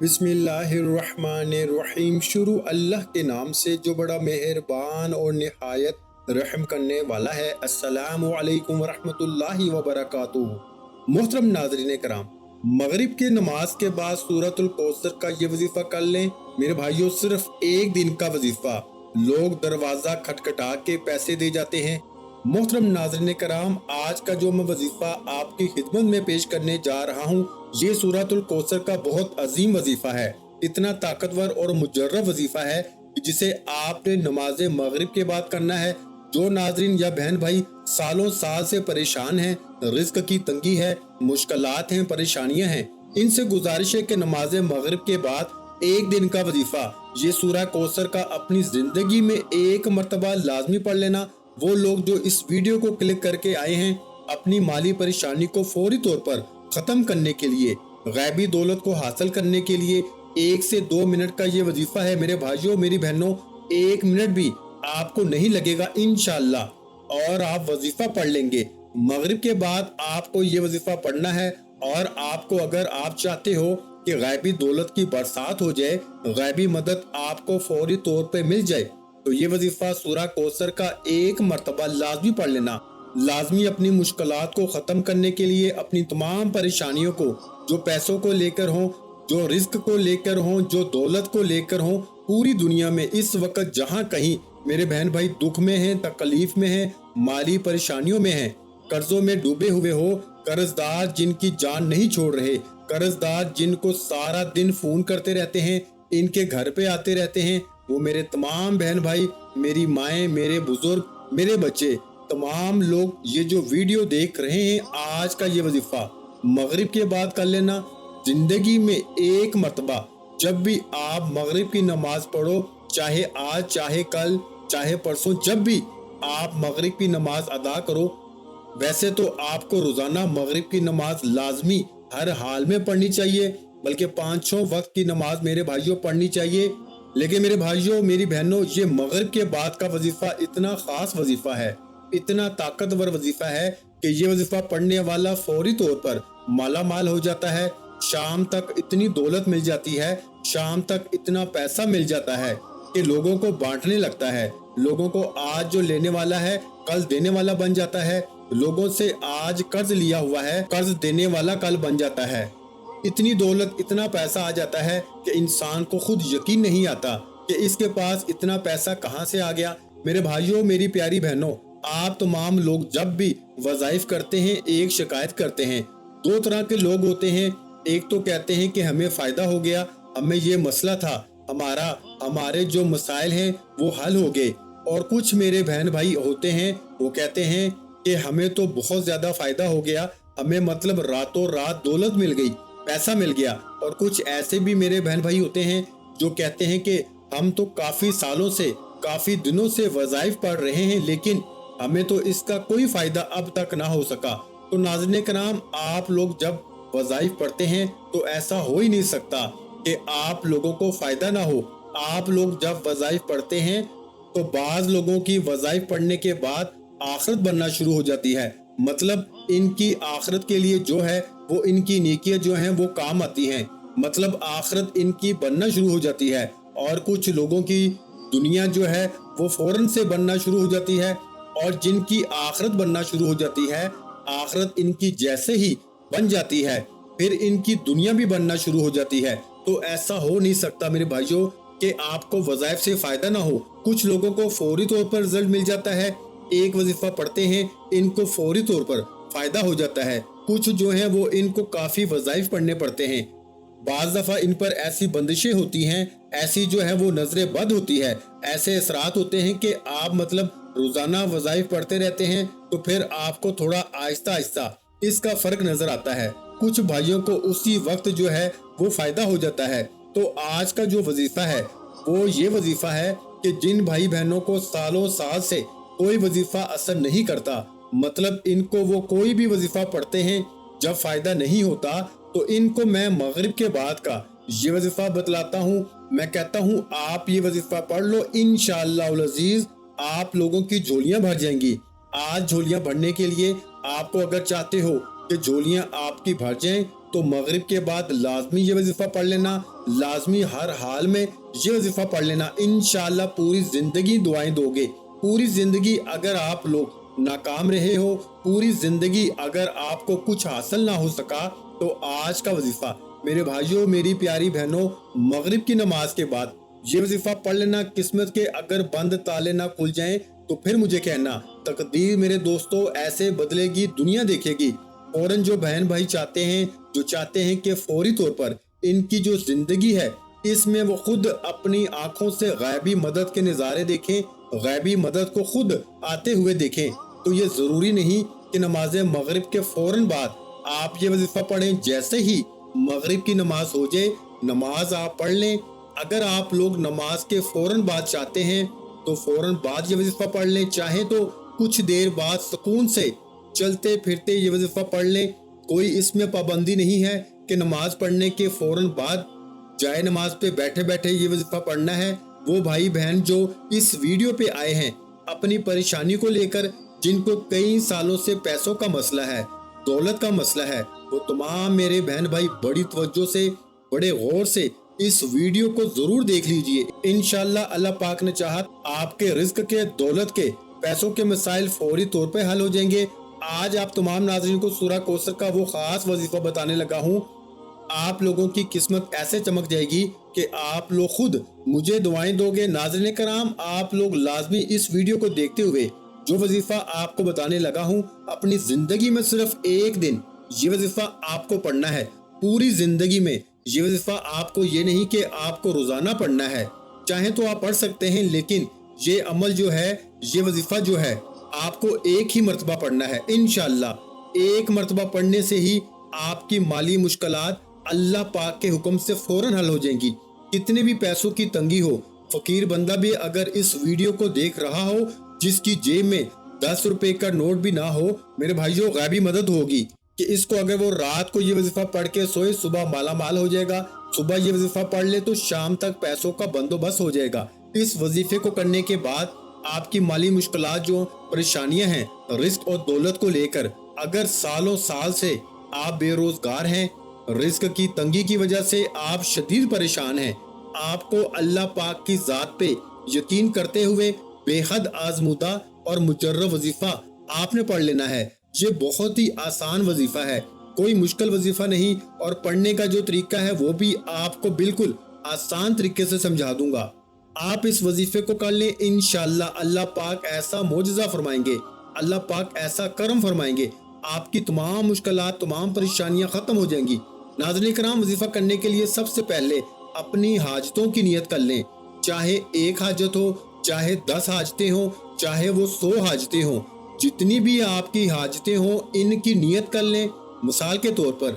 बिस्मिल्लाहिर्रहमानिर्रहीम। शुरू अल्लाह के नाम से जो बड़ा मेहरबान और निहायत रहम करने वाला है। अस्सलामु अलैकुम वरहमतुल्लाहि वबरकातुहू। मोहतरम नाज़रीन कराम, मगरिब की नमाज के बाद सूरतुल कौसर का ये वजीफा कर लें। मेरे भाइयों, सिर्फ एक दिन का वजीफा। लोग दरवाजा खटखटा के पैसे दे जाते हैं। मोहतरम नाज़रीन कराम, आज का जो मैं वजीफा आपकी खिदमत में पेश करने जा रहा हूँ, ये सूरतुल कौसर का बहुत अजीम वजीफा है। इतना ताकतवर और मुजर्रब वजीफा है कि जिसे आपने नमाज मगरिब के बाद करना है। जो नाजरीन या बहन भाई सालों साल से परेशान हैं, रिस्क की तंगी है, मुश्किलात हैं, परेशानियां हैं, इनसे गुजारिश है कि नमाज मगरिब के बाद एक दिन का वजीफा ये सूरह कौसर का अपनी जिंदगी में एक मर्तबा लाजमी पढ़ लेना। वो लोग जो इस वीडियो को क्लिक करके आए हैं अपनी माली परेशानी को फौरी तौर पर खत्म करने के लिए, गैबी दौलत को हासिल करने के लिए 1 से 2 मिनट का ये वजीफा है। मेरे भाइयों, मेरी बहनों, 1 मिनट भी आपको नहीं लगेगा इंशाअल्लाह, और आप वजीफा पढ़ लेंगे। मगरिब के बाद आपको ये वजीफा पढ़ना है। और आपको, अगर आप चाहते हो कि गैबी दौलत की बरसात हो जाए, गैबी मदद आपको फौरी तौर पे मिल जाए, तो ये वजीफा सूरह कौसर का एक मर्तबा लाजमी पढ़ लेना। लाजमी अपनी मुश्किलात को ख़त्म करने के लिए, अपनी तमाम परेशानियों को, जो पैसों को लेकर हों, जो रिस्क को लेकर हों, जो दौलत को लेकर हों, पूरी दुनिया में इस वक्त जहां कहीं मेरे बहन भाई दुख में हैं, तकलीफ में हैं, माली परेशानियों में हैं, कर्जों में डूबे हुए हो, कर्जदार जिनकी जान नहीं छोड़ रहे, कर्जदार जिनको सारा दिन फोन करते रहते हैं, इनके घर पे आते रहते हैं, वो मेरे तमाम बहन भाई, मेरी माएँ, मेरे बुजुर्ग, मेरे बच्चे, तमाम लोग ये जो वीडियो देख रहे हैं, आज का ये वजीफा मगरिब के बाद कर लेना। जिंदगी में एक मर्तबा जब भी आप मगरिब की नमाज पढ़ो, चाहे आज, चाहे कल, चाहे परसों, जब भी आप मगरिब की नमाज अदा करो, वैसे तो आपको रोजाना मगरिब की नमाज लाजमी हर हाल में पढ़नी चाहिए, बल्कि 5-6 वक्त की नमाज मेरे भाइयों पढ़नी चाहिए। लेकिन मेरे भाइयों, मेरी बहनों, ये मगरिब के बाद का वजीफा इतना खास वजीफा है, इतना ताकतवर वजीफा है कि ये वजीफा पढ़ने वाला फौरी तौर पर माला माल हो जाता है। शाम तक इतनी दौलत मिल जाती है, शाम तक इतना पैसा मिल जाता है कि लोगों को बांटने लगता है। लोगों को आज जो लेने वाला है कल देने वाला बन जाता है। लोगों से आज कर्ज लिया हुआ है, कर्ज देने वाला कल बन जाता है। इतनी दौलत, इतना पैसा आ जाता है कि इंसान को खुद यकीन नहीं आता कि इसके पास इतना पैसा कहां से आ गया। मेरे भाइयों, मेरी प्यारी बहनों, आप तमाम लोग जब भी वज़ाइफ करते हैं, एक शिकायत करते हैं। 2 तरह के लोग होते हैं। एक तो कहते हैं कि हमें फ़ायदा हो गया, हमें ये मसला था, हमारे जो मसाइल हैं वो हल हो गए। और कुछ मेरे बहन भाई होते हैं, वो कहते हैं कि हमें तो बहुत ज़्यादा फ़ायदा हो गया, हमें मतलब रातों रात दौलत मिल गई, पैसा मिल गया। और कुछ ऐसे भी मेरे बहन भाई होते हैं जो कहते हैं कि हम तो काफ़ी सालों से, काफ़ी दिनों से वज़ाइफ पढ़ रहे हैं, लेकिन हमें तो इसका कोई फ़ायदा अब तक ना हो सका। तो नाज़रीन कराम, आप लोग जब वज़ाइफ पढ़ते हैं तो ऐसा हो ही नहीं सकता कि आप लोगों को फ़ायदा ना हो। आप लोग जब वज़ाइफ पढ़ते हैं तो बाज़ लोगों की वज़ाइफ पढ़ने के बाद आखिरत बनना शुरू हो जाती है। मतलब इनकी आखिरत के लिए जो है वो इनकी नेकियां जो हैं वो काम आती हैं, मतलब आखिरत इनकी बनना शुरू हो जाती है। और कुछ लोगों की दुनिया जो है वो फौरन से बनना शुरू हो जाती है, और जिनकी आखिरत बनना शुरू हो जाती है, आखिरत इनकी जैसे ही बन जाती है, फिर इनकी दुनिया भी बनना शुरू हो जाती है। तो ऐसा हो नहीं सकता मेरे भाइयों कि आपको वज़ाइफ से फ़ायदा ना हो। कुछ लोगों को फौरी तौर पर रिजल्ट मिल जाता है, एक वजीफा पढ़ते हैं, इनको फौरी तौर पर फ़ायदा हो जाता है। कुछ जो हैं वो इनको काफ़ी वज़ाइफ पढ़ने पड़ते हैं। बाज़ दफ़ा इन पर ऐसी बंदिशें होती हैं, ऐसी जो है वो नज़रें बद होती है, ऐसे असरात होते हैं कि आप मतलब रोज़ाना वज़ाइफ पढ़ते रहते हैं तो फिर आपको थोड़ा आहिस्ता आहिस्ता इसका फ़र्क नज़र आता है। कुछ भाइयों को उसी वक्त जो है वो फ़ायदा हो जाता है। तो आज का जो वजीफ़ा है वो ये वजीफ़ा है कि जिन भाई बहनों को सालों साल से कोई वजीफ़ा असर नहीं करता, मतलब इनको वो कोई भी वजीफ़ा पढ़ते हैं, जब फ़ायदा नहीं होता, तो इनको मैं मगरिब के बाद का ये वजीफ़ा बतलाता हूँ। मैं कहता हूँ आप ये वजीफ़ा पढ़ लो, इंशाअल्लाह अज़ीज़ आप लोगों की झोलियाँ भर जाएंगी। आज झोलियाँ भरने के लिए आपको अगर चाहते हो कि झोलियाँ आपकी भर जाएं, تو مغرب کے بعد لازمی یہ وظیفہ پڑھ لینا، لازمی ہر حال میں یہ وظیفہ پڑھ لینا۔ انشاءاللہ پوری زندگی دعائیں دو گے۔ پوری زندگی اگر آپ لوگ ناکام رہے ہو، پوری زندگی اگر آپ کو کچھ حاصل نہ ہو سکا، تو آج کا وظیفہ میرے بھائیوں، میری پیاری بہنوں، مغرب کی نماز کے بعد یہ وظیفہ پڑھ لینا۔ قسمت کے اگر بند تالے نہ کھل جائیں تو پھر مجھے کہنا، تقدیر میرے دوستوں ایسے بدلے گی، دنیا دیکھے گی۔ فوراً جو بہن بھائی چاہتے ہیں، جو چاہتے ہیں کہ فوری طور پر ان کی جو زندگی ہے اس میں وہ خود اپنی آنکھوں سے غیبی مدد کے نظارے دیکھیں، غیبی مدد کو خود آتے ہوئے دیکھیں، تو یہ ضروری نہیں کہ نماز مغرب کے فوراً بعد آپ یہ وظیفہ پڑھیں۔ جیسے ہی مغرب کی نماز ہو جائے، نماز آپ پڑھ لیں۔ اگر آپ لوگ نماز کے فوراً بعد چاہتے ہیں تو فوراً بعد یہ وظیفہ پڑھ لیں، چاہے تو کچھ دیر بعد سکون سے چلتے پھرتے یہ وظیفہ پڑھ لیں۔ کوئی اس میں پابندی نہیں ہے کہ نماز پڑھنے کے فوراً بعد جائے نماز پہ بیٹھے بیٹھے یہ وظیفہ پڑھنا ہے۔ وہ بھائی بہن جو اس ویڈیو پہ آئے ہیں اپنی پریشانی کو لے کر، جن کو کئی سالوں سے پیسوں کا مسئلہ ہے، دولت کا مسئلہ ہے، وہ تمام میرے بہن بھائی بڑی توجہ سے، بڑے غور سے اس ویڈیو کو ضرور دیکھ لیجئے۔ انشاءاللہ اللہ پاک نے چاہا آپ کے رزق کے، دولت کے، پیسوں کے مسائل فوری طور پہ حل ہو جائیں گے۔ آج آپ تمام ناظرین کو سورہ کوثر کا وہ خاص وظیفہ بتانے لگا ہوں۔ آپ لوگوں کی قسمت ایسے چمک جائے گی کہ آپ لوگ خود مجھے دعائیں دو گے۔ ناظرین کرام، آپ لوگ لازمی اس ویڈیو کو دیکھتے ہوئے جو وظیفہ آپ کو بتانے لگا ہوں، اپنی زندگی میں صرف ایک دن یہ وظیفہ آپ کو پڑھنا ہے۔ پوری زندگی میں یہ وظیفہ آپ کو، یہ نہیں کہ آپ کو روزانہ پڑھنا ہے، چاہیں تو آپ پڑھ سکتے ہیں، لیکن یہ عمل جو ہے، یہ وظیفہ جو ہے، آپ کو ایک ہی مرتبہ پڑھنا ہے۔ انشاءاللہ ایک مرتبہ پڑھنے سے ہی آپ کی مالی مشکلات اللہ پاک کے حکم سے فوراً حل ہو جائیں گی۔ کتنے بھی پیسوں کی تنگی ہو، فقیر بندہ بھی اگر اس ویڈیو کو دیکھ رہا ہو، جس کی جیب میں 10 روپے کا نوٹ بھی نہ ہو، میرے بھائیوں غیبی مدد ہوگی کہ اس کو اگر وہ رات کو یہ وظیفہ پڑھ کے سوئے، صبح مالا مال ہو جائے گا۔ صبح یہ وظیفہ پڑھ لے تو شام تک پیسوں کا بندوبست ہو جائے گا۔ اس وظیفے کو کرنے کے بعد آپ کی مالی مشکلات، جو پریشانیاں ہیں رزق اور دولت کو لے کر، اگر سالوں سال سے آپ بے روزگار ہیں، رزق کی تنگی کی وجہ سے آپ شدید پریشان ہیں، آپ کو اللہ پاک کی ذات پہ یقین کرتے ہوئے بے حد آزمودہ اور مجرب وظیفہ آپ نے پڑھ لینا ہے۔ یہ بہت ہی آسان وظیفہ ہے، کوئی مشکل وظیفہ نہیں، اور پڑھنے کا جو طریقہ ہے وہ بھی آپ کو بالکل آسان طریقے سے سمجھا دوں گا۔ آپ اس وظیفے کو کر لیں، انشاءاللہ اللہ پاک ایسا معجزہ فرمائیں گے، اللہ پاک ایسا کرم فرمائیں گے، آپ کی تمام مشکلات، تمام پریشانیاں ختم ہو جائیں گی۔ ناظرین کرام، وظیفہ کرنے کے لیے سب سے پہلے اپنی حاجتوں کی نیت کر لیں، چاہے ایک حاجت ہو، چاہے 10 حاجتیں ہوں، چاہے وہ 100 حاجتیں ہوں، جتنی بھی آپ کی حاجتیں ہوں ان کی نیت کر لیں۔ مثال کے طور پر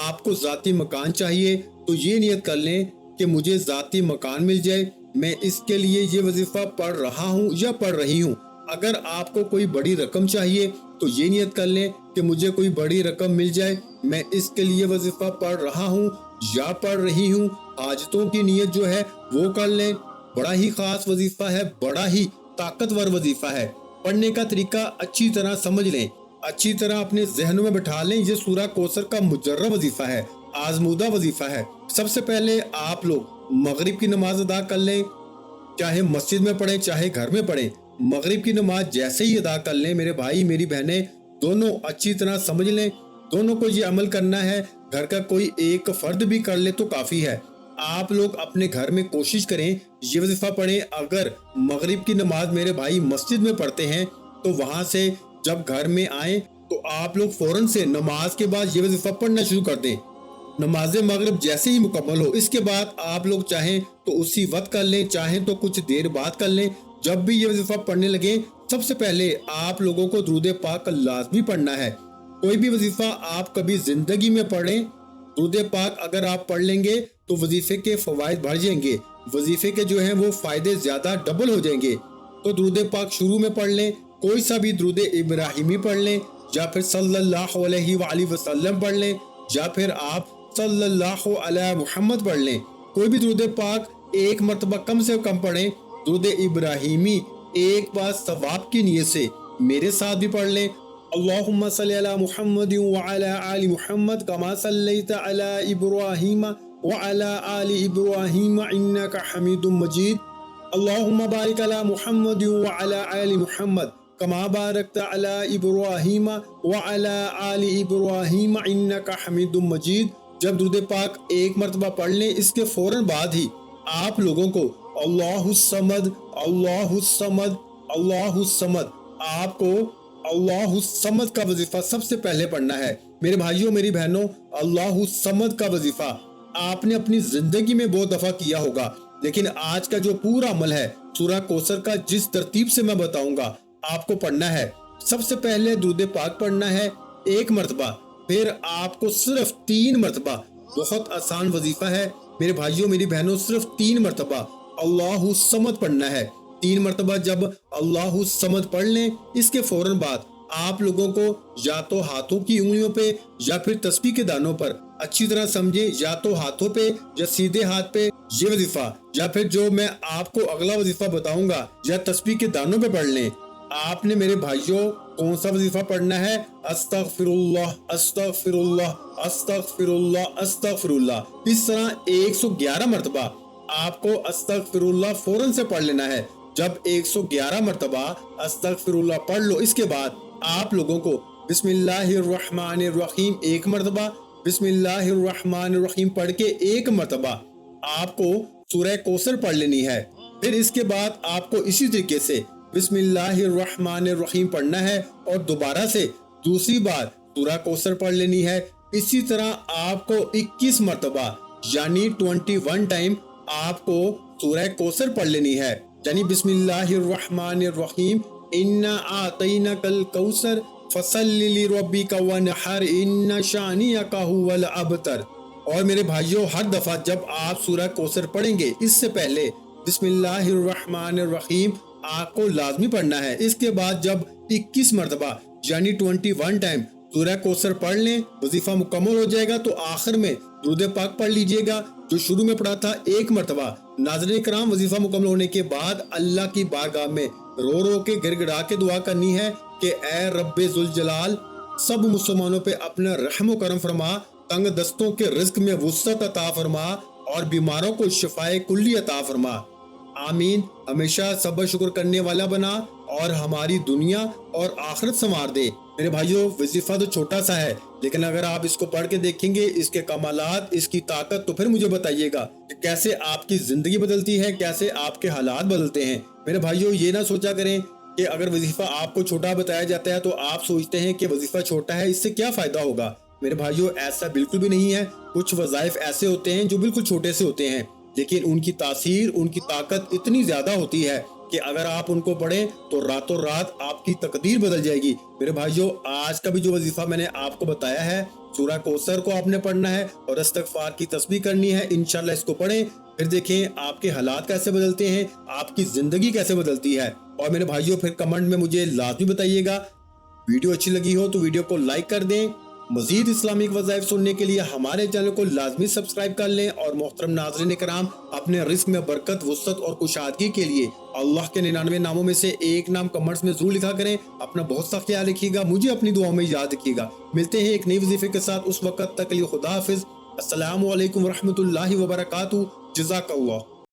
آپ کو ذاتی مکان چاہیے تو یہ نیت کر لیں کہ مجھے ذاتی مکان مل جائے، میں اس کے لیے یہ وظیفہ پڑھ رہا ہوں یا پڑھ رہی ہوں۔ اگر آپ کو کوئی بڑی رقم چاہیے تو یہ نیت کر لیں کہ مجھے کوئی بڑی رقم مل جائے، میں اس کے لیے وظیفہ پڑھ رہا ہوں یا پڑھ رہی ہوں۔ حاجتوں کی نیت جو ہے وہ کر لیں۔ بڑا ہی خاص وظیفہ ہے، بڑا ہی طاقتور وظیفہ ہے۔ پڑھنے کا طریقہ اچھی طرح سمجھ لیں، اچھی طرح اپنے ذہنوں میں بٹھا لیں۔ یہ سورہ کوثر کا مجرب وظیفہ ہے، آزمودہ وظیفہ ہے۔ سب سے پہلے آپ لوگ مغرب کی نماز ادا کر لیں، چاہے مسجد میں پڑھیں چاہے گھر میں پڑھیں۔ مغرب کی نماز جیسے ہی ادا کر لیں، میرے بھائی میری بہنیں دونوں اچھی طرح سمجھ لیں، دونوں کو یہ عمل کرنا ہے۔ گھر کا کوئی ایک فرد بھی کر لے تو کافی ہے۔ آپ لوگ اپنے گھر میں کوشش کریں یہ وظیفہ پڑھیں۔ اگر مغرب کی نماز میرے بھائی مسجد میں پڑھتے ہیں تو وہاں سے جب گھر میں آئیں تو آپ لوگ فوراً سے نماز کے بعد یہ وظیفہ پڑھنا شروع کر دیں۔ نماز مغرب جیسے ہی مکمل ہو، اس کے بعد آپ لوگ چاہیں تو اسی وقت کر لیں، چاہیں تو کچھ دیر بعد کر لیں۔ جب بھی یہ وظیفہ پڑھنے لگیں، سب سے پہلے آپ لوگوں کو درود پاک لازمی پڑھنا ہے۔ کوئی بھی وظیفہ آپ کبھی زندگی میں پڑھیں، درود پاک اگر آپ پڑھ لیں گے تو وظیفے کے فوائد بڑھ جائیں گے، وظیفے کے جو ہیں وہ فائدے زیادہ ڈبل ہو جائیں گے۔ تو درود پاک شروع میں پڑھ لیں، کوئی سا بھی درود ابراہیمی پڑھ لیں، یا پھر صلی اللہ علیہ وآلہ وسلم پڑھ لیں، یا پھر آپ صلی اللہ علیہ محمد پڑھ لیں۔ کوئی بھی درود پاک ایک مرتبہ کم سے کم پڑھیں۔ درود ابراہیمی ایک بار ثواب کی نیت سے میرے ساتھ بھی پڑھ لیں، अल्लाहुम्मा सल्लि अला मुहम्मद व अला आलि मुहम्मद कमा सल्लैता अला इब्राहीम व अला आलि इब्राहीम इन्नका हमीदुम मजीद। अल्लाहुम्मा बारिक अला मुहम्मद व अला आलि मुहम्मद कमा बारकता अला इब्राहीम व अला आलि इब्राहीम इन्नका हमीदुम मजीद। जब दुरूद पाक एक मरतबा पढ़ लें, इसके फौरन बाद ही आप लोगों को अल्लाहुस समद अल्लाहुस समद अल्लाहुस समद, आपको अल्लाहुस समद का वजीफा सबसे पहले पढ़ना है। मेरे भाइयों मेरी बहनों, अल्लाहुस समद का वजीफा आपने अपनी जिंदगी में बहुत दफा किया होगा, लेकिन आज का जो पूरा अमल है सूरह कौसर का जिस तरतीब से मैं बताऊंगा आपको पढ़ना है। सबसे पहले दुरूद पाक पढ़ना है एक मरतबा, फिर आपको सिर्फ 3 मरतबा, बहुत आसान वजीफा है मेरे भाइयों मेरी बहनों, सिर्फ 3 मरतबा अल्लाहुस समद पढ़ना है। 3 मरतबा जब अल्लाहुस समद पढ़ लें, इसके फौरन बाद आप लोगों को या तो हाथों की उंगलियों पे या फिर तस्बीह के दानों पर अच्छी तरह समझे, या तो हाथों पे या सीधे हाथ पे ये वजीफा, या फिर जो मैं आपको अगला वजीफा बताऊंगा या तस्बीह के दानों पे पढ़ लें। आपने मेरे भाइयों कौन सा वजीफा पढ़ना है? अस्तगफिरुल्लाह अस्तगफिरुल्लाह अस्तगफिरुल्लाह अस्तगफिरुल्लाह। इस तरह 111 मरतबा आपको अस्तगफिरुल्लाह फौरन से पढ़ लेना है। जब 111 मरतबा अस्तगफिरुल्लाह पढ़ लो, इसके बाद आप लोगों को बिस्मिल्लाहिर्रहमानिर्रहीम एक मरतबा, बिस्मिल्लाहिर्रहमानिर्रहीम पढ़ के एक मरतबा आपको सूरह कौसर पढ़ लेनी है। फिर इसके बाद आपको इसी तरीके से बिस्मिल्लाहिर्रहमानिर्रहीम पढ़ना है और दोबारा से दूसरी बार सूरह कौसर पढ़ लेनी है। इसी तरह आपको 21 मरतबा यानी 21 टाइम आपको सूरह कौसर पढ़ लेनी है। यानी बिस्मिल्लाहिर्रहमानिर्रहीम इन्ना आतैनाकल कौसर फसल्लि लिरब्बिका वनहर इन्ना शानियका हुवल अबतर। और मेरे भाइयों, हर दफा जब आप सूरह कौसर पढ़ेंगे, इससे पहले बिस्मिल्लाहिर्रहमानिर्रहीम आपको लाजमी पढ़ना है। इसके बाद जब 21 मरतबा यानी 21 टाइम सूरह कौसर पढ़ लें, वजीफा मुकम्मल हो जाएगा, तो आखिर में दुरूद पाक पढ़ लीजिएगा जो शुरू में पढ़ा था एक मरतबा। नाज़रीन कराम, वजीफा मुकम्मल होने के बाद अल्लाह की बारगाह में रो रो के गिड़गिड़ा के दुआ करनी है कि ए रब्बे जुल जलाल, सब मुसलमानों पे अपना रहम करम फरमा, तंग दस्तों के रिज्क में वुसअत अता फरमा और बीमारों को शिफाए कुल्ली अता फरमा। आमीन। हमेशा सब्र शुक्र करने वाला बना और हमारी दुनिया और आखिरत संवार दे। मेरे भाइयों, वजीफा तो छोटा सा है, लेकिन अगर आप इसको पढ़ के देखेंगे, इसके कमालात, इसकी ताकत, तो फिर मुझे बताइएगा कि कैसे आपकी जिंदगी बदलती है, कैसे आपके हालात बदलते हैं। मेरे भाइयों, ये ना सोचा करें कि अगर वजीफा आपको छोटा बताया जाता है तो आप सोचते हैं कि वजीफा छोटा है, इससे क्या फायदा होगा। मेरे भाइयों, ऐसा बिल्कुल भी नहीं है। कुछ वज़ाइफ ऐसे होते हैं जो बिल्कुल छोटे से होते हैं, लेकिन उनकी तासीर, उनकी ताकत इतनी ज्यादा होती है कि अगर आप उनको पढ़ें तो रातों रात आपकी तकदीर बदल जाएगी। मेरे भाइयों, आज का भी जो वजीफा मैंने आपको बताया है, सूरह कौसर को आपने पढ़ना है और इस्तिग़फ़ार की तस्बीह करनी है। इंशाल्लाह इसको पढ़ें, फिर देखें आपके हालात कैसे बदलते हैं, आपकी जिंदगी कैसे बदलती है। और मेरे भाइयों, फिर कमेंट में मुझे लाजमी बताइएगा। वीडियो अच्छी लगी हो तो वीडियो को लाइक कर दें। मजीद इस्लामिक वज़ाइफ सुनने के लिए हमारे चैनल को लाजमी सब्सक्राइब कर लें। और मोहतरम नाज़रीन कराम, अपने रिस्क में बरकत, वुसअत और कुशादगी के लिए अल्लाह के 99 नामों में से एक नाम कमेंट्स में जरूर लिखा करें। अपना बहुत सा ख्याल रखिएगा, मुझे अपनी दुआओं में याद रखिएगा। मिलते हैं एक नई वजीफे के साथ, उस वक्त तक के लिए खुदा हाफिज। अस्सलामु अलैकुम रहमतुल्लाहि व बरकातुहू। जज़ाकल्लाह।